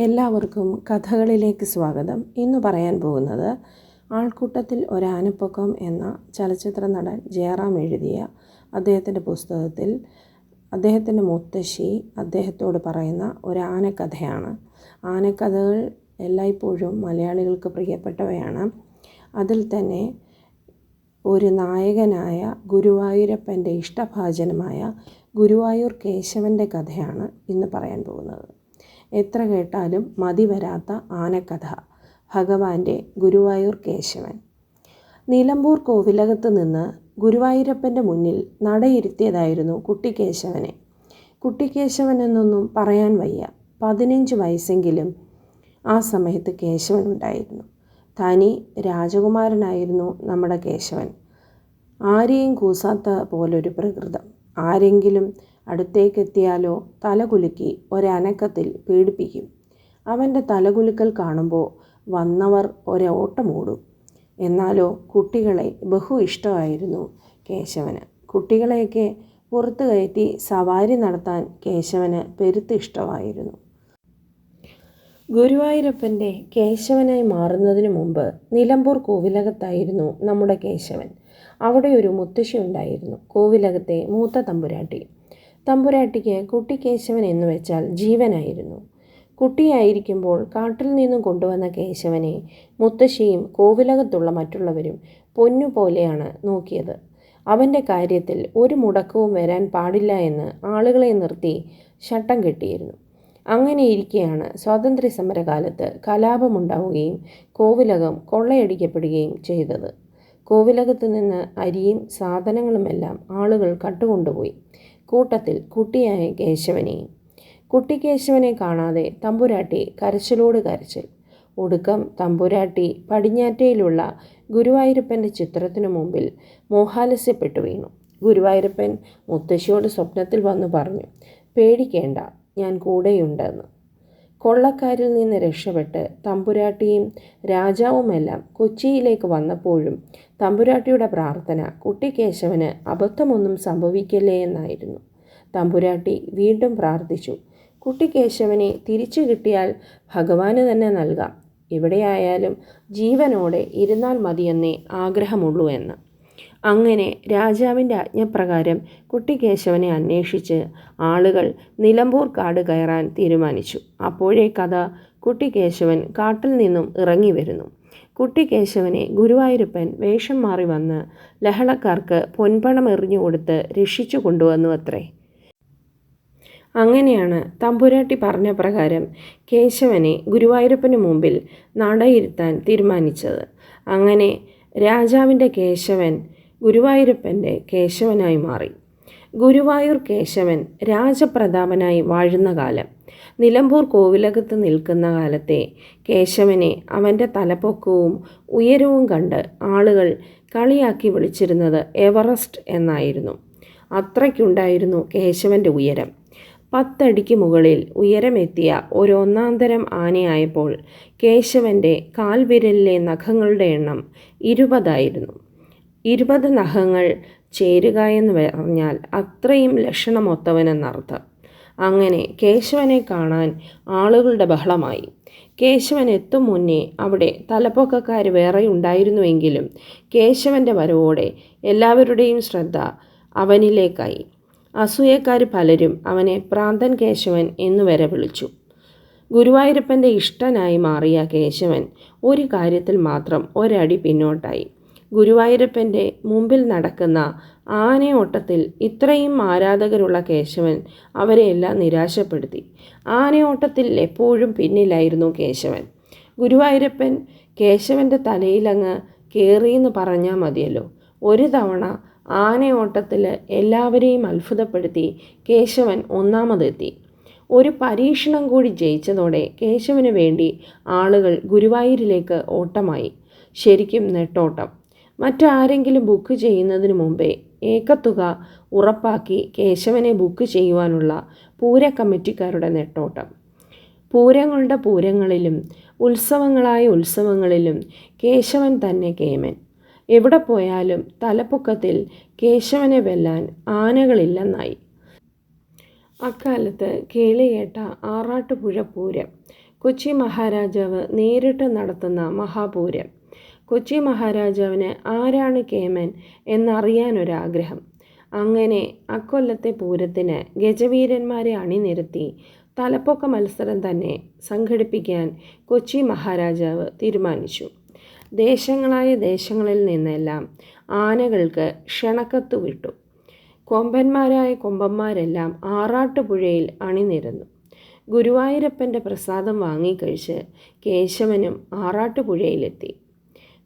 എല്ലാവർക്കും കഥകളിലേക്ക് സ്വാഗതം. ഇന്ന് പറയാൻ പോകുന്നത് ആൾക്കൂട്ടത്തിൽ ഒരാനപ്പൊക്കം എന്ന ചലച്ചിത്ര നടൻ ജയറാം എഴുതിയ അദ്ദേഹത്തിൻ്റെ പുസ്തകത്തിൽ അദ്ദേഹത്തിൻ്റെ മുത്തശ്ശി അദ്ദേഹത്തോട് പറയുന്ന ഒരു ആനക്കഥയാണ്. ആനക്കഥകൾ എല്ലായ്പ്പോഴും മലയാളികൾക്ക് പ്രിയപ്പെട്ടവയാണ്. അതിൽ തന്നെ ഒരു നായകനായ ഗുരുവായൂരപ്പൻ്റെ ഇഷ്ടഭാജനമായ ഗുരുവായൂർ കേശവൻ്റെ കഥയാണ് ഇന്ന് പറയാൻ പോകുന്നത്. എത്ര കേട്ടാലും മതി വരാത്ത ആനക്കഥ. ഭഗവാന്റെ ഗുരുവായൂർ കേശവൻ. നിലമ്പൂർ കോവിലകത്ത് നിന്ന് ഗുരുവായൂരപ്പൻ്റെ മുന്നിൽ നടയിരുത്തിയതായിരുന്നു കുട്ടിക്കേശവനെ. കുട്ടിക്കേശവൻ എന്നൊന്നും പറയാൻ വയ്യ. 15 വയസ്സെങ്കിലും ആ സമയത്ത് കേശവൻ ഉണ്ടായിരുന്നു. തനി രാജകുമാരനായിരുന്നു നമ്മുടെ കേശവൻ. ആരെയും കൂസാത്ത പോലൊരു പ്രകൃതം. ആരെങ്കിലും അടുത്തേക്കെത്തിയാലോ തലകുലുക്കി ഒരനക്കത്തിൽ പീഡിപ്പിക്കും. അവൻ്റെ തലകുലുക്കൽ കാണുമ്പോൾ വന്നവർ ഒരോട്ടമോടും. എന്നാലോ കുട്ടികളെ ബഹു ഇഷ്ടമായിരുന്നു കേശവന്. കുട്ടികളെയൊക്കെ പുറത്തു കയറ്റി സവാരി നടത്താൻ കേശവന് പെരുത്ത് ഇഷ്ടമായിരുന്നു. ഗുരുവായൂരപ്പൻ്റെ കേശവനായി മാറുന്നതിന് മുമ്പ് നിലമ്പൂർ കോവിലകത്തായിരുന്നു നമ്മുടെ കേശവൻ. അവിടെ ഒരു മുത്തശ്ശി ഉണ്ടായിരുന്നു, കോവിലകത്തെ മൂത്ത തമ്പുരാട്ടി. തമ്പുരാട്ടിക്ക് കുട്ടിക്കേശവൻ എന്ന് വെച്ചാൽ ജീവനായിരുന്നു. കുട്ടിയായിരിക്കുമ്പോൾ കാട്ടിൽ നിന്നും കൊണ്ടുവന്ന കേശവനെ മുത്തശ്ശിയും കോവിലകത്തുള്ള മറ്റുള്ളവരും പൊന്നുപോലെയാണ് നോക്കിയത്. അവൻ്റെ കാര്യത്തിൽ ഒരു മുടക്കവും വരാൻ പാടില്ല എന്ന് ആളുകളെ നിർത്തി ശട്ടം കെട്ടിയിരുന്നു. അങ്ങനെയിരിക്കെയാണ് സ്വാതന്ത്ര്യ സമരകാലത്ത് കലാപമുണ്ടാവുകയും കോവിലകം കൊള്ളയടിക്കപ്പെടുകയും ചെയ്തത്. കോവിലകത്ത് നിന്ന് അരിയും സാധനങ്ങളുമെല്ലാം ആളുകൾ കട്ടുകൊണ്ടുപോയി. കൂട്ടത്തിൽ കുട്ടിയായ കേശവനെയും. കുട്ടിക്കേശവനെ കാണാതെ തമ്പുരാട്ടി കരച്ചിലോട് കരച്ചിൽ. ഒടുക്കം തമ്പുരാട്ടി പടിഞ്ഞാറ്റയിലുള്ള ഗുരുവായൂരപ്പൻ്റെ ചിത്രത്തിനു മുമ്പിൽ മോഹാലസ്യപ്പെട്ടു വീണു. ഗുരുവായൂരപ്പൻ മുത്തശ്ശിയോട് സ്വപ്നത്തിൽ വന്നു പറഞ്ഞു, പേടിക്കേണ്ട, ഞാൻ കൂടെയുണ്ടെന്ന്. കൊള്ളക്കാരിൽ നിന്ന് രക്ഷപ്പെട്ട് തമ്പുരാട്ടിയും രാജാവുമെല്ലാം കൊച്ചിയിലേക്ക് വന്നപ്പോഴും തമ്പുരാട്ടിയുടെ പ്രാർത്ഥന കുട്ടിക്കേശവന് അബദ്ധമൊന്നും സംഭവിക്കല്ലേ എന്നായിരുന്നു. തമ്പുരാട്ടി വീണ്ടും പ്രാർത്ഥിച്ചു, കുട്ടിക്കേശവനെ തിരിച്ചു കിട്ടിയാൽ ഭഗവാന് തന്നെ നൽകാം, എവിടെയായാലും ജീവനോടെ ഇരുന്നാൽ മതിയെന്നേ ആഗ്രഹമുള്ളൂ എന്ന്. അങ്ങനെ രാജാവിൻ്റെ ആജ്ഞപ്രകാരം കുട്ടിക്കേശവനെ അന്വേഷിച്ച് ആളുകൾ നിലമ്പൂർ കാട് കയറാൻ തീരുമാനിച്ചു. അപ്പോഴേ കഥ കുട്ടിക്കേശവൻ കാട്ടിൽ നിന്നും ഇറങ്ങി വരുന്നു. കുട്ടിക്കേശവനെ ഗുരുവായൂരപ്പൻ വേഷം മാറി വന്ന് ലഹളക്കാർക്ക് പൊൻപണം എറിഞ്ഞു കൊടുത്ത് രക്ഷിച്ചു കൊണ്ടുവന്നു അത്രേ. അങ്ങനെയാണ് തമ്പുരാട്ടി പറഞ്ഞ പ്രകാരം കേശവനെ ഗുരുവായൂരപ്പന് മുമ്പിൽ നടയിരുത്താൻ തീരുമാനിച്ചത്. അങ്ങനെ രാജാവിൻ്റെ കേശവൻ ഗുരുവായൂരപ്പൻ്റെ കേശവനായി മാറി. ഗുരുവായൂർ കേശവൻ രാജപ്രതാപനായി വാഴുന്ന കാലം. നിലമ്പൂർ കോവിലകത്ത് നിൽക്കുന്ന കാലത്തെ കേശവനെ അവൻ്റെ തലപ്പൊക്കവും ഉയരവും കണ്ട് ആളുകൾ കളിയാക്കി വിളിച്ചിരുന്നത് എവറസ്റ്റ് എന്നായിരുന്നു. അത്രയ്ക്കുണ്ടായിരുന്നു കേശവൻ്റെ ഉയരം. 10 അടിക്ക് മുകളിൽ ഉയരമെത്തിയ ഒരു ഒന്നാന്തരം ആനയായപ്പോൾ കേശവൻ്റെ കാൽവിരലിലെ നഖങ്ങളുടെ എണ്ണം 20 ആയിരുന്നു. 20 നഖങ്ങൾ ചേരുക എന്ന് പറഞ്ഞാൽ അത്രയും ലക്ഷണമൊത്തവനെന്നർത്ഥം. അങ്ങനെ കേശവനെ കാണാൻ ആളുകളുടെ ബഹളമായി. കേശവൻ എത്തും മുന്നേ അവിടെ തലപ്പൊക്കക്കാർ വേറെ ഉണ്ടായിരുന്നുവെങ്കിലും കേശവൻ്റെ വരവോടെ എല്ലാവരുടെയും ശ്രദ്ധ അവനിലേക്കായി. അസൂയക്കാർ പലരും അവനെ പ്രാന്തൻ കേശവൻ എന്നു വരെ വിളിച്ചു. ഗുരുവായൂരപ്പൻ്റെ ഇഷ്ടനായി മാറിയ കേശവൻ ഒരു കാര്യത്തിൽ മാത്രം ഒരടി പിന്നോട്ടായി. ഗുരുവായൂരപ്പൻ്റെ മുമ്പിൽ നടക്കുന്ന ആനയോട്ടത്തിൽ ഇത്രയും ആരാധകരുള്ള കേശവൻ അവരെയെല്ലാം നിരാശപ്പെടുത്തി. ആനയോട്ടത്തിൽ എപ്പോഴും പിന്നിലായിരുന്നു കേശവൻ. ഗുരുവായൂരപ്പൻ കേശവൻ്റെ തലയിലങ്ങ് കയറിയെന്ന് പറഞ്ഞാൽ മതിയല്ലോ. ഒരു തവണ ആനയോട്ടത്തിൽ എല്ലാവരെയും അത്ഭുതപ്പെടുത്തി കേശവൻ ഒന്നാമതെത്തി. ഒരു പരീക്ഷണം കൂടി ജയിച്ചതോടെ കേശവന് വേണ്ടി ആളുകൾ ഗുരുവായൂരിലേക്ക് ഓട്ടമായി. ശരിക്കും നെട്ടോട്ടം. മറ്റാരെങ്കിലും ബുക്ക് ചെയ്യുന്നതിന് മുമ്പേ ഏക്കത്തുക ഉറപ്പാക്കി കേശവനെ ബുക്ക് ചെയ്യുവാനുള്ള പൂര കമ്മിറ്റിക്കാരുടെ നെട്ടോട്ടം. പൂരങ്ങളുടെ പൂരങ്ങളിലും ഉത്സവങ്ങളായ ഉത്സവങ്ങളിലും കേശവൻ തന്നെ കേമൻ. എവിടെ പോയാലും തലപ്പൊക്കത്തിൽ കേശവനെ വെല്ലാൻ ആനകളില്ലെന്നായി. അക്കാലത്ത് കേളികേട്ട ആറാട്ടുപുഴ പൂരം കൊച്ചി മഹാരാജാവ് നേരിട്ട് നടത്തുന്ന മഹാപൂരം. കൊച്ചി മഹാരാജാവിന് ആരാണ് കേമൻ എന്നറിയാനൊരാഗ്രഹം. അങ്ങനെ അക്കൊല്ലത്തെ പൂരത്തിന് ഗജവീരന്മാരെ അണിനിരത്തി തലപ്പൊക്ക മത്സരം തന്നെ സംഘടിപ്പിക്കാൻ കൊച്ചി മഹാരാജാവ് തീരുമാനിച്ചു. ദേശങ്ങളിൽ നിന്നെല്ലാം ആനകൾക്ക് ക്ഷണക്കത്ത് വിട്ടു. കൊമ്പന്മാരായ കൊമ്പന്മാരെല്ലാം ആറാട്ടുപുഴയിൽ അണിനിരന്നു. ഗുരുവായൂരപ്പൻ്റെ പ്രസാദം വാങ്ങിക്കഴിച്ച് കേശവനും ആറാട്ടുപുഴയിലെത്തി.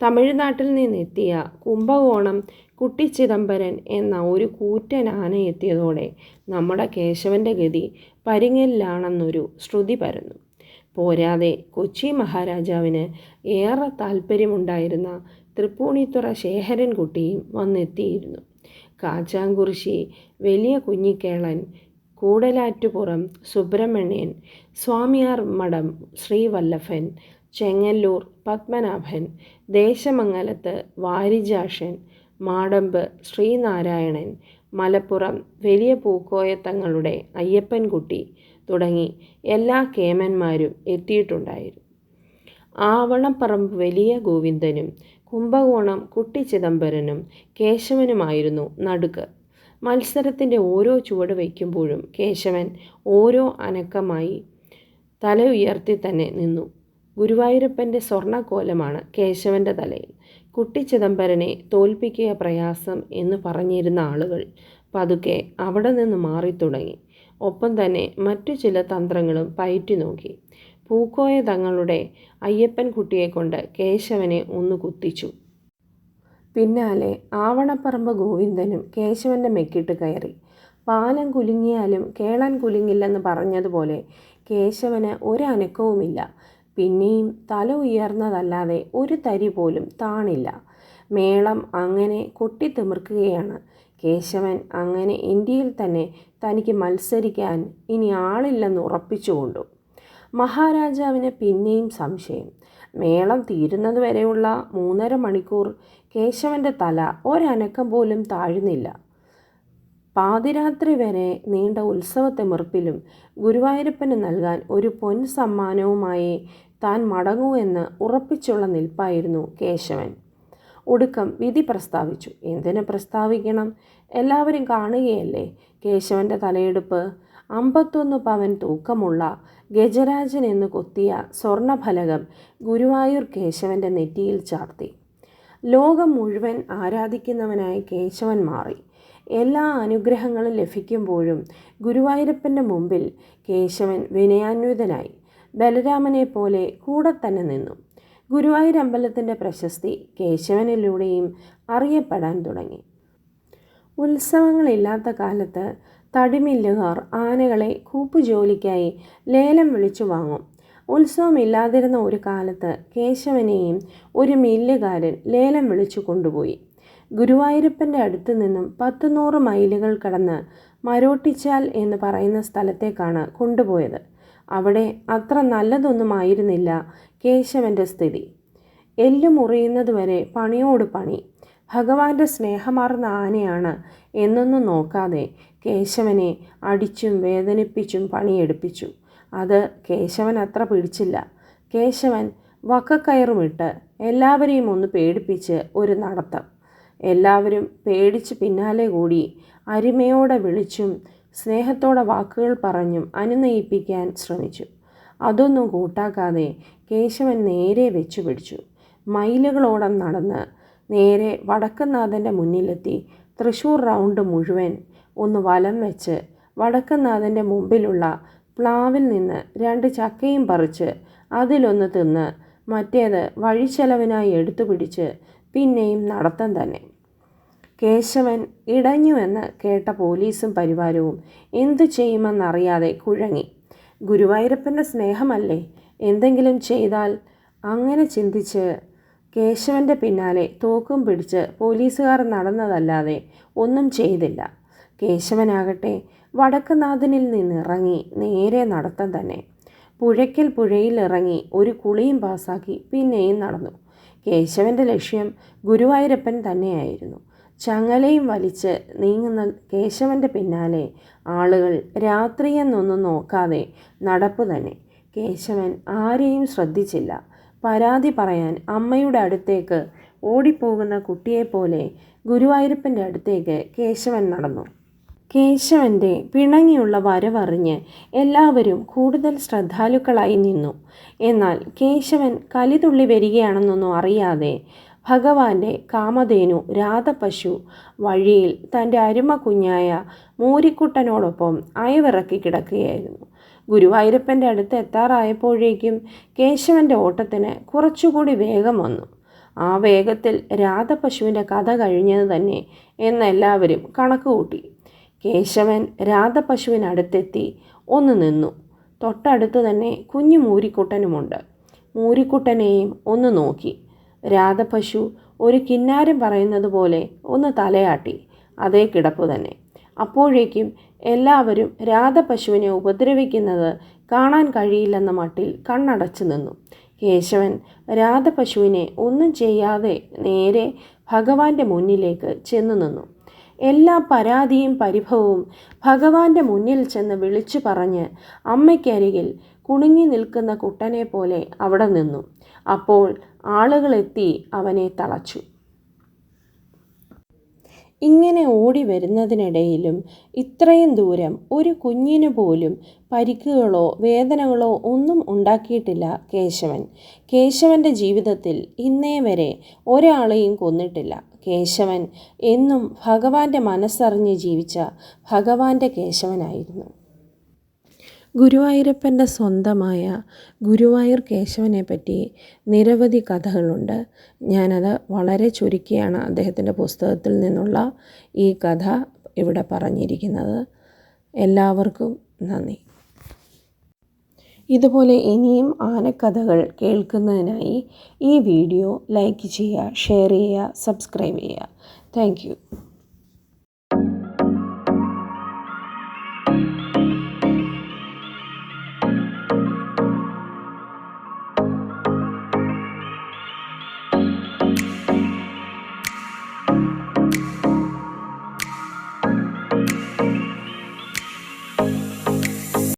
തമിഴ്നാട്ടിൽ നിന്നെത്തിയ കുംഭകോണം കുട്ടിച്ചിദംബരൻ എന്ന ഒരു കൂറ്റൻ ആന എത്തിയതോടെ നമ്മുടെ കേശവൻ്റെ ഗതി പരിങ്ങലിലാണെന്നൊരു ശ്രുതി പരന്നു. പോരാതെ കൊച്ചി മഹാരാജാവിന് ഏറെ താല്പര്യമുണ്ടായിരുന്ന തൃപ്പൂണിത്തുറ ശേഖരൻകുട്ടിയും വന്നെത്തിയിരുന്നു. കാച്ചാങ്കുറിശി, വലിയ കുഞ്ഞിക്കേളൻ, കൂടലാറ്റുപുറം സുബ്രഹ്മണ്യൻ, സ്വാമിയാർ മഠം ശ്രീവല്ലഭൻ, ചെങ്ങല്ലൂർ പത്മനാഭൻ, ദേശമംഗലത്ത് വാരിജാക്ഷൻ, മാടമ്പ് ശ്രീനാരായണൻ, മലപ്പുറം വലിയ പൂക്കോയത്തങ്ങളുടെ അയ്യപ്പൻകുട്ടി തുടങ്ങി എല്ലാ കേമന്മാരും എത്തിയിട്ടുണ്ടായിരുന്നു. ആവണപ്പറമ്പ് വലിയ ഗോവിന്ദനും കുംഭകോണം കുട്ടിച്ചിദംബരനും കേശവനുമായിരുന്നു നടുക്ക്. മത്സരത്തിൻ്റെ ഓരോ ചുവട് വയ്ക്കുമ്പോഴും കേശവൻ ഓരോ അനക്കമായി തല ഉയർത്തി തന്നെ നിന്നു. ഗുരുവായൂരപ്പൻ്റെ സ്വർണ്ണക്കോലമാണ് കേശവൻ്റെ തലയിൽ. കുട്ടിച്ചിദംബരനെ തോൽപ്പിക്കുക പ്രയാസം എന്ന് പറഞ്ഞിരുന്ന ആളുകൾ പതുക്കെ അവിടെ നിന്ന് മാറിത്തുടങ്ങി. ഒപ്പം തന്നെ മറ്റു ചില തന്ത്രങ്ങളും പയറ്റി നോക്കി. പൂക്കോയ തങ്ങളുടെ അയ്യപ്പൻകുട്ടിയെ കൊണ്ട് കേശവനെ ഒന്ന് കുത്തിച്ചു. പിന്നാലെ ആവണപ്പറമ്പ് ഗോവിന്ദനും കേശവൻ്റെ മെക്കിട്ട് കയറി. പാലം കുലുങ്ങിയാലും കേളൻ കുലുങ്ങില്ലെന്ന് പറഞ്ഞതുപോലെ കേശവന് ഒരനക്കവുമില്ല. പിന്നെയും തല ഉയർന്നതല്ലാതെ ഒരു തരി പോലും താണില്ല. മേളം അങ്ങനെ കൊട്ടിത്തിമിർക്കുകയാണ്. കേശവൻ അങ്ങനെ ഇന്ത്യയിൽ തന്നെ തനിക്ക് മത്സരിക്കാൻ ഇനി ആളില്ലെന്ന് ഉറപ്പിച്ചുകൊണ്ടു. മഹാരാജാവിന് പിന്നെയും സംശയം. മേളം തീരുന്നതുവരെയുള്ള 3.5 മണിക്കൂർ കേശവൻ്റെ തല ഒരനക്കം പോലും താഴുന്നില്ല. പാതിരാത്രി വരെ നീണ്ട ഉത്സവത്തിമിർപ്പിലും ഗുരുവായൂരപ്പന് നൽകാൻ ഒരു പൊൻ സമ്മാനവുമായി താൻ മടങ്ങൂ എന്ന് ഉറപ്പിച്ചുള്ള നിൽപ്പായിരുന്നു കേശവൻ. ഒടുക്കം വിധി പ്രസ്താവിച്ചു. എന്തിനു പ്രസ്താവിക്കണം? എല്ലാവരും കാണുകയല്ലേ കേശവൻ്റെ തലയെടുപ്പ്. 51 പവൻ തൂക്കമുള്ള ഗജരാജൻ എന്ന് കൊത്തിയ സ്വർണഫലകം ഗുരുവായൂർ കേശവൻ്റെ നെറ്റിയിൽ ചാർത്തി. ലോകം മുഴുവൻ ആരാധിക്കുന്നവനായി കേശവൻ മാറി. എല്ലാ അനുഗ്രഹങ്ങളും ലഭിക്കുമ്പോഴും ഗുരുവായൂരപ്പൻ്റെ മുമ്പിൽ കേശവൻ വിനയാന്വിതനായി. ബലരാമനെ പോലെ കൂടെ തന്നെ നിന്നു. ഗുരുവായൂർ അമ്പലത്തിൻ്റെ പ്രശസ്തി കേശവനിലൂടെയും അറിയപ്പെടാൻ തുടങ്ങി. ഉത്സവങ്ങളില്ലാത്ത കാലത്ത് തടിമില്ലുകാർ ആനകളെ കൂപ്പുജോലിക്കായി ലേലം വിളിച്ചു വാങ്ങും. ഉത്സവമില്ലാതിരുന്ന ഒരു കാലത്ത് കേശവനെയും ഒരു മില്ലുകാരൻ ലേലം വിളിച്ചു കൊണ്ടുപോയി. ഗുരുവായൂരപ്പൻ്റെ അടുത്തു നിന്നും 10-100 മൈലുകൾ കടന്ന് മരോട്ടിച്ചാൽ എന്ന് പറയുന്ന സ്ഥലത്തേക്കാണ് കൊണ്ടുപോയത്. അവിടെ അത്ര നല്ലതൊന്നുമായിരുന്നില്ല കേശവൻ്റെ സ്ഥിതി. എല്ലു മുറിയുന്നതുവരെ പണിയോട് പണി. ഭഗവാന്റെ സ്നേഹമാർന്ന ആനയാണ് എന്നൊന്നും നോക്കാതെ കേശവനെ അടിച്ചും വേദനിപ്പിച്ചും പണിയെടുപ്പിച്ചു. അത് കേശവൻ അത്ര പിടിച്ചില്ല. കേശവൻ വക്കക്കയറുമിട്ട് എല്ലാവരെയും ഒന്ന് പേടിപ്പിച്ച് ഒരു നടത്തം. എല്ലാവരും പേടിച്ച് പിന്നാലെ കൂടി അരിമയോടെ വിളിച്ചും സ്നേഹത്തോടെ വാക്കുകൾ പറഞ്ഞും അനുനയിപ്പിക്കാൻ ശ്രമിച്ചു. അതൊന്നും കൂട്ടാക്കാതെ കേശവൻ നേരെ വെച്ചു പിടിച്ചു. മൈലുകളോളം നടന്ന് നേരെ വടക്കുംനാഥൻ്റെ മുന്നിലെത്തി തൃശ്ശൂർ റൗണ്ട് മുഴുവൻ ഒന്ന് വലം വെച്ച് വടക്കുംനാഥൻ്റെ മുമ്പിലുള്ള പ്ലാവിൽ നിന്ന് 2 ചക്കയും പറിച്ച് അതിലൊന്ന് തിന്ന് മറ്റേത് വഴിച്ചെലവിനായി എടുത്തു പിടിച്ച് പിന്നെയും നടത്തം തന്നെ. കേശവൻ ഇടഞ്ഞുവെന്ന് കേട്ട പോലീസും പരിവാരവും എന്തു ചെയ്യുമെന്നറിയാതെ കുഴങ്ങി. ഗുരുവായൂരപ്പൻ്റെ സ്നേഹമല്ലേ, എന്തെങ്കിലും ചെയ്താൽ, അങ്ങനെ ചിന്തിച്ച് കേശവൻ്റെ പിന്നാലെ തോക്കും പിടിച്ച് പോലീസുകാർ നടന്നതല്ലാതെ ഒന്നും ചെയ്തില്ല. കേശവനാകട്ടെ വടക്കുംനാഥനിൽ നിന്നിറങ്ങി നേരെ നടത്തം തന്നെ. പുഴയ്ക്കൽ പുഴയിലിറങ്ങി ഒരു കുളിയും പാസാക്കി പിന്നെയും നടന്നു. കേശവൻ്റെ ലക്ഷ്യം ഗുരുവായൂരപ്പൻ തന്നെയായിരുന്നു. ചങ്ങലയും വലിച്ച് നീങ്ങുന്ന കേശവൻ്റെ പിന്നാലെ ആളുകൾ രാത്രിയെന്നൊന്നും നോക്കാതെ നടപ്പ് തന്നെ. കേശവൻ ആരെയും ശ്രദ്ധിച്ചില്ല. പരാതി പറയാൻ അമ്മയുടെ അടുത്തേക്ക് ഓടിപ്പോകുന്ന കുട്ടിയെപ്പോലെ ഗുരുവായൂരപ്പൻ്റെ അടുത്തേക്ക് കേശവൻ നടന്നു. കേശവൻ്റെ പിണങ്ങിയുള്ള വരവറിഞ്ഞ് എല്ലാവരും കൂടുതൽ ശ്രദ്ധാലുക്കളായി നിന്നു. എന്നാൽ കേശവൻ കലിതുള്ളി വരികയാണെന്നൊന്നും അറിയാതെ ഭഗവാന്റെ കാമധേനു രാധപശു വഴിയിൽ തൻ്റെ അരുമ കുഞ്ഞായ മൂരിക്കുട്ടനോടൊപ്പം അയവിറക്കി കിടക്കുകയായിരുന്നു. ഗുരുവായൂരപ്പൻ്റെ അടുത്ത് എത്താറായപ്പോഴേക്കും കേശവൻ്റെ ഓട്ടത്തിന് കുറച്ചുകൂടി വേഗം വന്നു. ആ വേഗത്തിൽ രാധപശുവിൻ്റെ കഥ കഴിഞ്ഞത് തന്നെ എന്നെല്ലാവരും കണക്കുകൂട്ടി. കേശവൻ രാധപശുവിനടുത്തെത്തി ഒന്ന് നിന്നു. തൊട്ടടുത്ത് തന്നെ കുഞ്ഞു മൂരിക്കുട്ടനുമുണ്ട്. മൂരിക്കുട്ടനെയും ഒന്ന് നോക്കി. രാധപശു ഒരു കിന്നാരം പറയുന്നത് പോലെ ഒന്ന് തലയാട്ടി. അതേ കിടപ്പ് തന്നെ. അപ്പോഴേക്കും എല്ലാവരും രാധപശുവിനെ ഉപദ്രവിക്കുന്നത് കാണാൻ കഴിയില്ലെന്ന മട്ടിൽ കണ്ണടച്ചു നിന്നു. കേശവൻ രാധപശുവിനെ ഒന്നും ചെയ്യാതെ നേരെ ഭഗവാന്റെ മുന്നിലേക്ക് ചെന്നു നിന്നു. എല്ലാ പരാതിയും പരിഭവവും ഭഗവാന്റെ മുന്നിൽ ചെന്ന് വിളിച്ചു പറഞ്ഞ് അമ്മയ്ക്കരികിൽ കുണുങ്ങി നിൽക്കുന്ന കുട്ടനെ പോലെ അവിടെ നിന്നു. അപ്പോൾ ആളുകളെത്തി അവനെ തളച്ചു. ഇങ്ങനെ ഓടി വരുന്നതിനിടയിലും ഇത്രയും ദൂരം ഒരു കുഞ്ഞിനു പോലും പരിക്കുകളോ വേദനകളോ ഒന്നും ഉണ്ടാക്കിയിട്ടില്ല കേശവൻ. കേശവൻ്റെ ജീവിതത്തിൽ ഇന്നേ വരെ ഒരാളെയും കൊന്നിട്ടില്ല. കേശവൻ എന്നും ഭഗവാന്റെ മനസ്സറിഞ്ഞ് ജീവിച്ച ഭഗവാന്റെ കേശവനായിരുന്നു. ഗുരുവായൂരപ്പൻ്റെ സ്വന്തമായ ഗുരുവായൂർ കേശവനെ പറ്റി നിരവധി കഥകളുണ്ട്. ഞാനത് വളരെ ചുരുക്കിയാണ് അദ്ദേഹത്തിൻ്റെ പുസ്തകത്തിൽ നിന്നുള്ള ഈ കഥ ഇവിടെ പറഞ്ഞിരിക്കുന്നത്. എല്ലാവർക്കും നന്ദി. ഇതുപോലെ ഇനിയും ആനക്കഥകൾ കേൾക്കുന്നതിനായി ഈ വീഡിയോ ലൈക്ക് ചെയ്യുക, ഷെയർ ചെയ്യുക, സബ്സ്ക്രൈബ് ചെയ്യുക. Thank you.